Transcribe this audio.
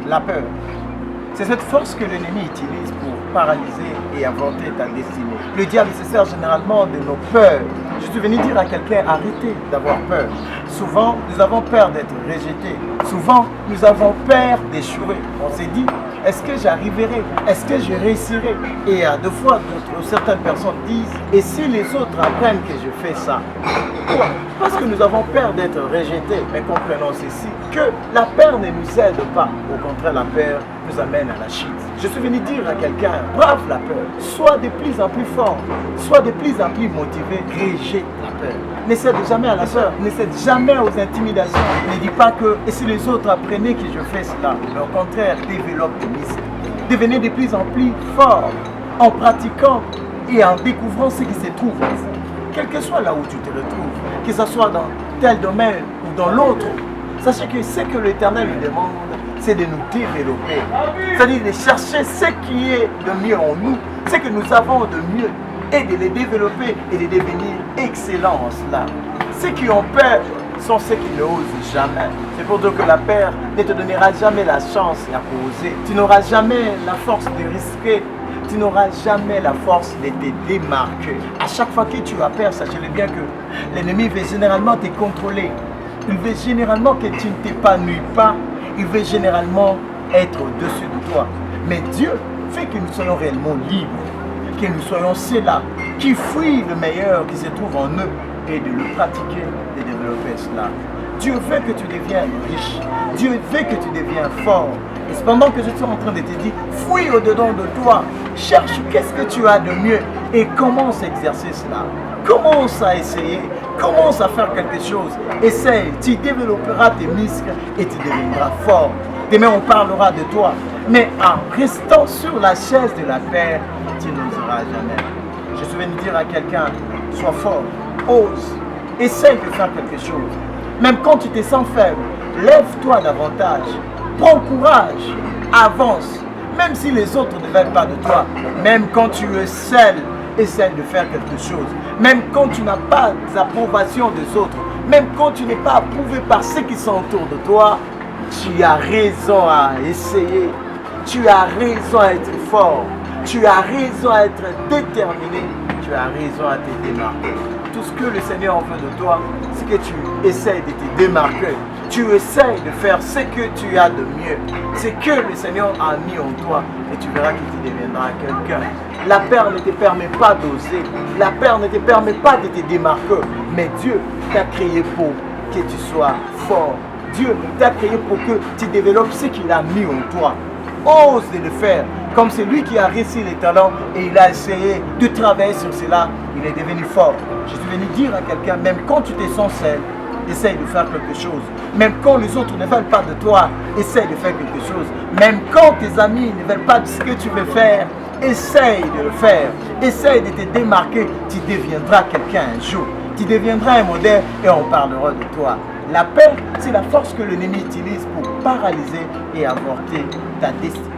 La peur. C'est cette force que l'ennemi utilise pour paralyser et avorter ta destinée. Le diable se sert généralement de nos peurs. Je suis venu dire à quelqu'un, arrêtez d'avoir peur. Souvent, nous avons peur d'être rejetés. Souvent, nous avons peur d'échouer. On s'est dit, est-ce que j'arriverai? Est-ce que je réussirai? Et deux fois, certaines personnes disent, et si les autres apprennent que je fais ça? Pourquoi? Parce que nous avons peur d'être rejetés. Mais comprenons ceci, que la peur ne nous aide pas. Au contraire, la peur nous amène à la chute. Je suis venu dire à quelqu'un, brave la peur. Sois de plus en plus fort. Sois de plus en plus motivé. Rejette la peur. Ne cède jamais à la peur. Ne cède jamais aux intimidations. Ne dis pas que, et si les autres apprenaient que je fais cela? Mais au contraire, développe des muscles. Devenez de plus en plus fort en pratiquant et en découvrant ce qui se trouve en vous. Quel que soit là où tu te retrouves, que ce soit dans tel domaine ou dans l'autre, sachez que ce que l'Éternel nous demande, c'est de nous développer. C'est-à-dire de chercher ce qui est de mieux en nous, ce que nous avons de mieux, et de les développer et de devenir excellents en cela. Ceux qui ont peur sont ceux qui n'osent jamais. C'est pour dire que la peur ne te donnera jamais la chance à oser. Tu n'auras jamais la force de risquer. Tu n'auras jamais la force de te démarquer. À chaque fois que tu as peur, sachez-le bien que l'ennemi veut généralement te contrôler. Il veut généralement que tu ne t'épanouis pas. Il veut généralement être au-dessus de toi. Mais Dieu fait que nous soyons réellement libres. Que nous soyons ceux-là qui fuient le meilleur qui se trouve en eux et de le pratiquer, de développer cela. Dieu veut que tu deviennes riche. Dieu veut que tu deviennes fort. Et cependant que je suis en train de te dire, fouille au-dedans de toi, cherche qu'est-ce que tu as de mieux et commence à exercer cela. Commence à essayer, commence à faire quelque chose. Essaye, tu développeras tes muscles et tu deviendras fort. Demain on parlera de toi, mais en restant sur la chaise de la paix, tu n'oseras jamais. Je suis venu dire à quelqu'un, sois fort, ose, essaye de faire quelque chose. Même quand tu te sens faible, lève-toi davantage. Prends courage, avance, même si les autres ne veulent pas de toi, même quand tu es seul, essaie de faire quelque chose, même quand tu n'as pas d'approbation des autres, même quand tu n'es pas approuvé par ceux qui sont autour de toi, tu as raison à essayer, tu as raison à être fort, tu as raison à être déterminé, tu as raison à te démarquer. Tout ce que le Seigneur veut de toi, c'est que tu essaies de te démarquer. Tu essaies de faire ce que tu as de mieux. C'est que le Seigneur a mis en toi et tu verras qu'il te deviendra quelqu'un. La peur ne te permet pas d'oser. La peur ne te permet pas de te démarquer. Mais Dieu t'a créé pour que tu sois fort. Dieu t'a créé pour que tu développes ce qu'il a mis en toi. Ose de le faire. Comme c'est lui qui a réussi les talents et il a essayé de travailler sur cela, il est devenu fort. Je suis venu dire à quelqu'un, même quand tu te sens seul, essaye de faire quelque chose. Même quand les autres ne veulent pas de toi, essaye de faire quelque chose. Même quand tes amis ne veulent pas de ce que tu veux faire, essaye de le faire. Essaye de te démarquer. Tu deviendras quelqu'un un jour. Tu deviendras un modèle et on parlera de toi. La peur, c'est la force que l'ennemi utilise pour paralyser et avorter ta destinée.